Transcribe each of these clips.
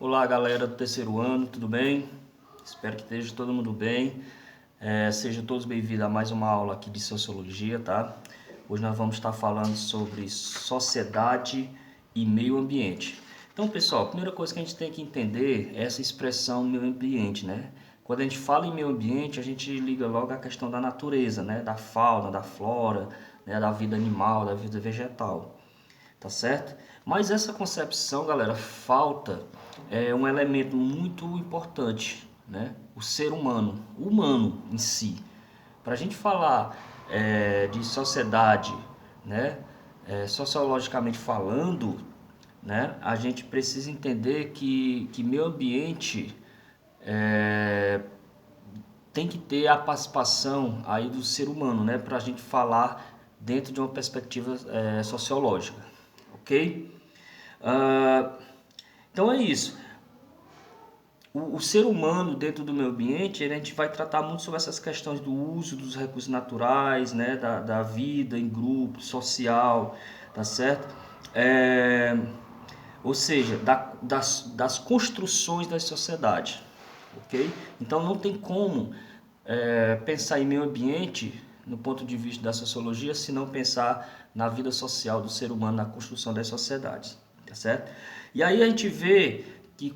Olá, galera do terceiro ano, tudo bem? Espero que esteja todo mundo bem. Sejam todos bem-vindos a mais uma aula aqui de Sociologia, tá? Hoje nós vamos estar falando sobre sociedade e meio ambiente. Então, pessoal, a primeira coisa que a gente tem que entender é essa expressão meio ambiente, né? Quando a gente fala em meio ambiente, a gente liga logo a questão da natureza, né? Da fauna, da flora, né? Da vida animal, da vida vegetal. Tá certo? Mas essa concepção, galera, falta um elemento muito importante, né? O ser humano, o humano em si. Para a gente falar de sociedade, né? Sociologicamente falando, né? A gente precisa entender que meio ambiente tem que ter a participação aí do ser humano, né? Para a gente falar dentro de uma perspectiva sociológica, ok? Ah, então é isso. O ser humano dentro do meio ambiente, a gente vai tratar muito sobre essas questões do uso dos recursos naturais, né, da vida em grupo, social, tá certo? Ou seja, das construções da sociedade, ok? Então não tem como pensar em meio ambiente no ponto de vista da sociologia se não pensar na vida social do ser humano, na construção das sociedades, tá certo? E aí a gente vê que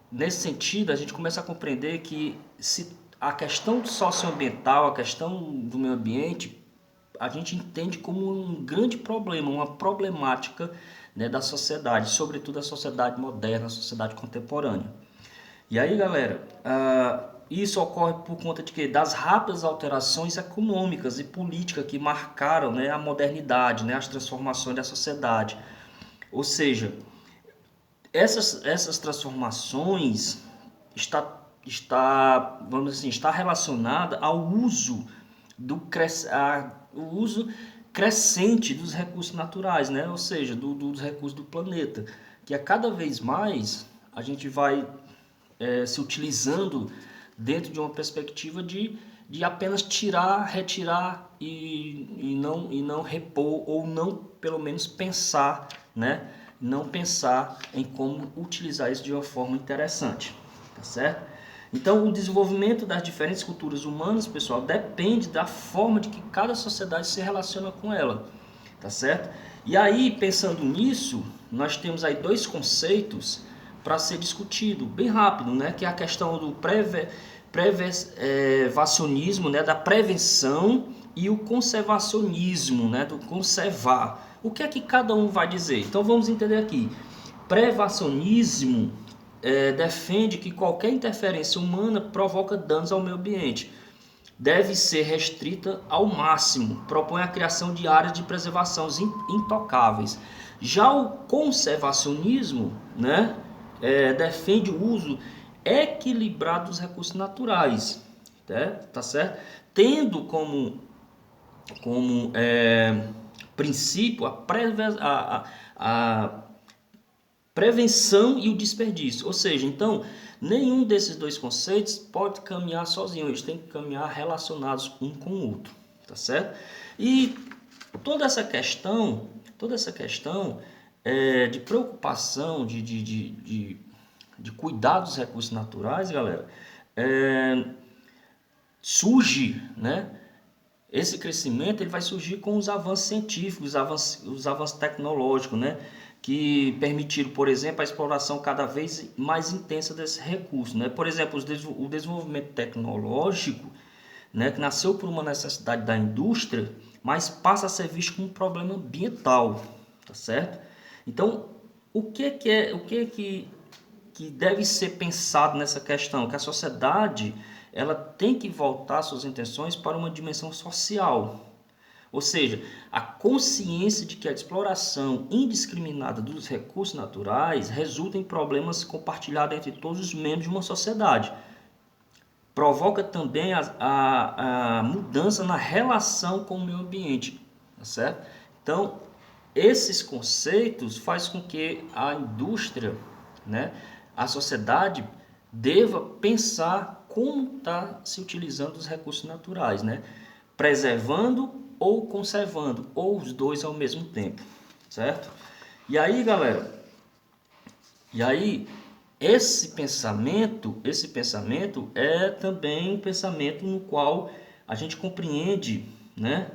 nesse sentido a gente começa a compreender que se a questão socioambiental, a questão do meio ambiente, a gente entende como um grande problema, uma problemática, né, da sociedade, sobretudo a sociedade moderna, a sociedade contemporânea. E aí, galera, isso ocorre por conta de quê? Das rápidas alterações econômicas e políticas que marcaram, né, a modernidade, né, as transformações da sociedade. Ou seja, essas transformações vamos dizer assim, está relacionada ao uso o uso crescente dos recursos naturais, né? Ou seja, dos recursos do planeta, que a cada vez mais a gente vai se utilizando dentro de uma perspectiva de apenas tirar, retirar e não repor, ou não, pelo menos, pensar, né? Não pensar em como utilizar isso de uma forma interessante, tá certo? Então, o desenvolvimento das diferentes culturas humanas, pessoal, depende da forma de que cada sociedade se relaciona com ela, tá certo? E aí, pensando nisso, nós temos aí dois conceitos para ser discutido, bem rápido, né? Que é a questão do prevencionismo, né? Da prevenção, e o conservacionismo, né? Do conservar. O que é que cada um vai dizer? Então vamos entender aqui. Prevencionismo defende que qualquer interferência humana provoca danos ao meio ambiente, deve ser restrita ao máximo, propõe a criação de áreas de preservação intocáveis. Já o conservacionismo, né, defende o uso equilibrado dos recursos naturais, né, tá certo? Tendo como princípio a prevenção e o desperdício. Ou seja, então, nenhum desses dois conceitos pode caminhar sozinho, eles têm que caminhar relacionados um com o outro, tá certo? E toda essa questão de preocupação, de cuidar dos recursos naturais, galera, surge, né? Esse crescimento ele vai surgir com os avanços científicos, os avanços tecnológicos, né? Que permitiram, por exemplo, a exploração cada vez mais intensa desses recursos, né? Por exemplo, o desenvolvimento tecnológico, né, que nasceu por uma necessidade da indústria, mas passa a ser visto como um problema ambiental, tá certo? Então, o que deve ser pensado nessa questão? Que a sociedade ela tem que voltar suas intenções para uma dimensão social. Ou seja, a consciência de que a exploração indiscriminada dos recursos naturais resulta em problemas compartilhados entre todos os membros de uma sociedade. Provoca também a mudança na relação com o meio ambiente, tá certo? Então, esses conceitos fazem com que a indústria, né, a sociedade deva pensar como está se utilizando os recursos naturais, né? Preservando ou conservando, ou os dois ao mesmo tempo, certo? E aí, galera, esse pensamento é também um pensamento no qual a gente compreende, né,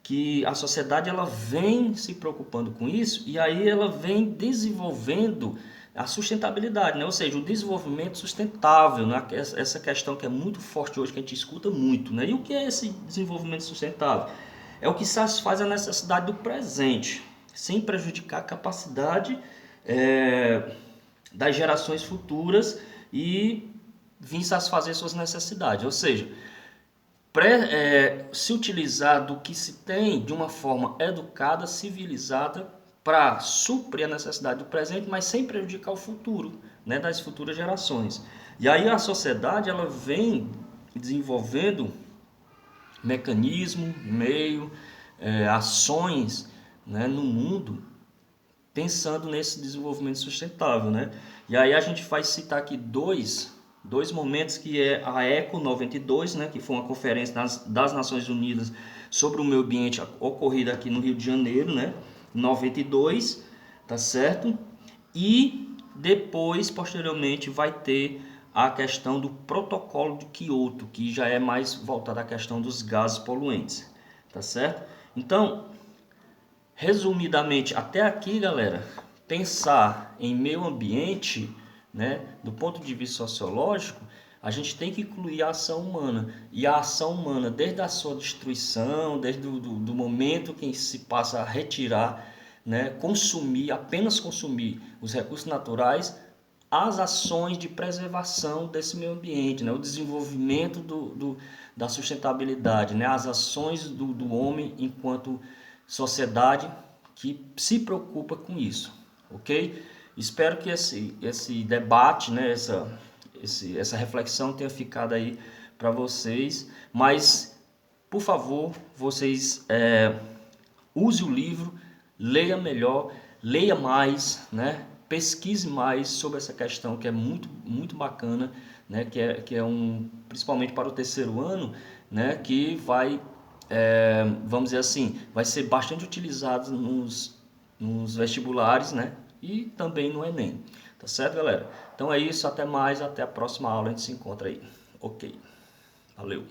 que a sociedade ela vem se preocupando com isso e aí ela vem desenvolvendo a sustentabilidade, né? Ou seja, o desenvolvimento sustentável, né? Essa questão que é muito forte hoje, que a gente escuta muito, né? E o que é esse desenvolvimento sustentável? É o que satisfaz a necessidade do presente, sem prejudicar a capacidade das gerações futuras e vir satisfazer suas necessidades. Ou seja, se utilizar do que se tem de uma forma educada, civilizada, para suprir a necessidade do presente, mas sem prejudicar o futuro, né, das futuras gerações. E aí a sociedade ela vem desenvolvendo mecanismo, meio, ações, né, no mundo, pensando nesse desenvolvimento sustentável, né? E aí a gente vai citar aqui dois momentos, que é a Eco 92, né, que foi uma conferência das Nações Unidas sobre o meio ambiente ocorrida aqui no Rio de Janeiro, né, 92, tá certo? E depois, posteriormente, vai ter a questão do protocolo de Kyoto, que já é mais voltada à questão dos gases poluentes, tá certo? Então, resumidamente, até aqui, galera, pensar em meio ambiente, né, do ponto de vista sociológico, a gente tem que incluir a ação humana. E a ação humana, desde a sua destruição, desde do momento que se passa a retirar, né, consumir, apenas consumir os recursos naturais, as ações de preservação desse meio ambiente, né, o desenvolvimento da sustentabilidade, né, as ações do homem enquanto sociedade que se preocupa com isso, ok? Espero que esse debate, né, essa reflexão tenha ficado aí para vocês, mas, por favor, vocês use o livro, leia melhor, leia mais, né? Pesquise mais sobre essa questão que é muito, muito bacana, né? Que é principalmente para o terceiro ano, né? Que vai, vamos dizer assim, vai ser bastante utilizado nos vestibulares, né? E também no Enem, tá certo, galera? Então é isso, até mais, até a próxima aula, a gente se encontra aí. Ok, valeu!